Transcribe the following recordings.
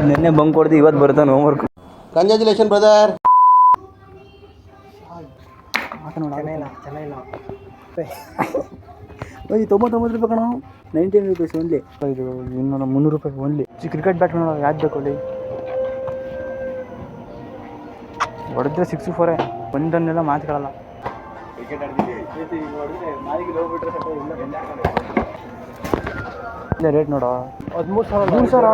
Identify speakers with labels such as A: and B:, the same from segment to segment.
A: ನಿನ್ನೆ ಬಂಕ್ ಕೊಡ್ದು ಇವತ್ತು ಬರ್ತಾನೆ ಹೋಮ್ವರ್ಕ್.
B: Congratulation brother.
A: ಚೆನ್ನಾಗಿಲ್ಲ ಓಯ್ 99 ರೂಪಾಯಿ ಕಣ, 19 ರೂಪೀಸ್ ಓನ್ಲಿ. ಇದು ಇನ್ನೊಂದು 300 ರೂಪಾಯಿ ಓನ್ಲಿ. ಕ್ರಿಕೆಟ್ ಬ್ಯಾಟ್ ನೋಡೋ ಯಾವ್ದು ಬೇಕು ಅಲ್ಲಿ ಹೊಡೆದ್ರೆ 64 ಒಂದನ್ನೆಲ್ಲ ಮಾತುಗಳಲ್ಲ. ಇಲ್ಲ ರೇಟ್ ನೋಡೋ 13,000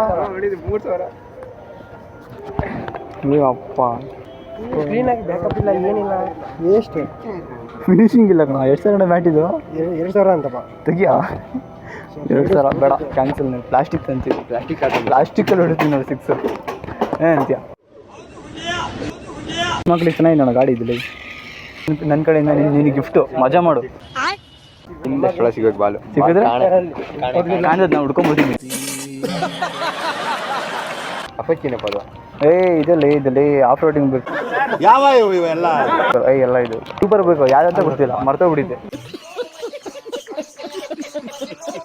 A: ಅಪ್ಪ.
B: ಕ್ಲೀನಾಗಿ ಬ್ಯಾಕಪ್ ಇಲ್ಲ, ಏನಿಲ್ಲ, ವೇಸ್ಟ್.
A: ಫಿನಿಶಿಂಗ್ ಇಲ್ಲ ಕಣ. ಎಷ್ಟು ಸಾವಿರ ಬ್ಯಾಟ್ ಇದು?
B: 2,000 ಅಂತಪ್ಪ.
A: ತೆಗಿಯಾ 2,000 ಬೇಡ, ಕ್ಯಾನ್ಸಲ್. ನಾನು ಪ್ಲಾಸ್ಟಿಕ್ ತಂತೀವಿ, ಪ್ಲಾಸ್ಟಿಕಲ್ಲಿ ಹೊಡಿತೀವಿ ನೋಡಿ 6 ಅಂತೀಯ. ಮಕ್ಳಿಗೆ ಚೆನ್ನಾಗಿ ನೋಡೋ ಗಾಡಿ ಇದಿಲ್ಲ. ನನ್ನ ಕಡೆಯಿಂದ ನಿನಗೆ ಗಿಫ್ಟು, ಮಜಾ ಮಾಡು.
B: ಸಿಗೋದು ಬಾಲು
A: ಸಿಕ್ಕಿದ್ರೆ ಕಾಣ್ತದೆ, ನಾನು ಹುಡ್ಕೊಂಡ್ಬಿಡ್ತೀನಿ.
B: ಅಪ್ಪಕ್ಕಿನಪ್ಪ ಅದು.
A: ಇದರಲ್ಲಿ ಆಫ್ ರೋಡಿಂಗ್ ಬೇಕು.
B: ಯಾವ ಇವೆಲ್ಲ
A: ಎಲ್ಲ ಇದು ಸೂಪರ್ ಬೇಕು, ಯಾವ್ದಂತ ಗೊತ್ತಿಲ್ಲ, ಮರ್ತೋಗ್ಬಿಟ್ಟಿದ್ದೆ.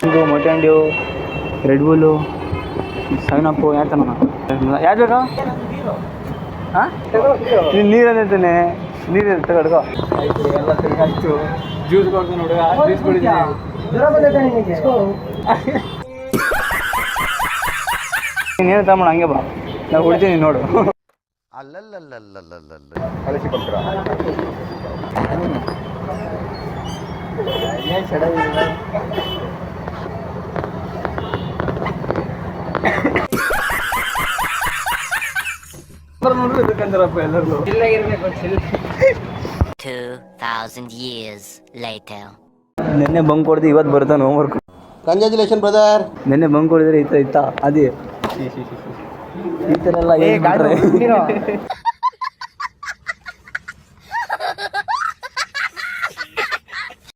A: ಇದು ಮೊಟೆನ್ ಡ್ಯೂ, ರೆಡ್ ಬುಲ್ಲು, 7 ಯಾತನ ಯಾವ್ದು ಬೇಕಾ? ಹಾಂ ನೀನು ನೀರಲ್ಲಿರ್ತಾನೆ, ನೀರು ತಗೊಡ್ಕೋ. ಎಲ್ಲ ತಿರ್ಗಾಯ್ತು, ಜ್ಯೂಸ್ ಕೊಡ್ತಾನೆ ಹುಡುಗ, ಜ್ಯೂಸ್ ಕುಡಿದ್ದೀನಿ. ನೀನೇನು ತಗೊಂಡು ಹಂಗೆ ಬಾ, ನಾವು ಕುಡಿತೀನಿ ನೋಡು.
B: ಕಳಿಸಿ ಕೊಡ್ತೀರಾ?
A: ನೋಡ್ರಿ ಇದಕ್ಕಂತಾರಪ್ಪ ಎಲ್ಲರೂ.
C: 2,000 years later.
A: ನಿನ್ನೆ ಬಂಕ್ ಕೊಡ್ದು ಇವತ್ತು ಬರ್ತಾನೆ ಹೋಮ್ವರ್ಕ್.
B: Congratulation brother.
A: ನಿನ್ನೆ ಬಂಕ್ ಕೊಡಿದ್ರೆ ಇತ್ತ ಅದೇ ಈ ಥರ ಎಲ್ಲ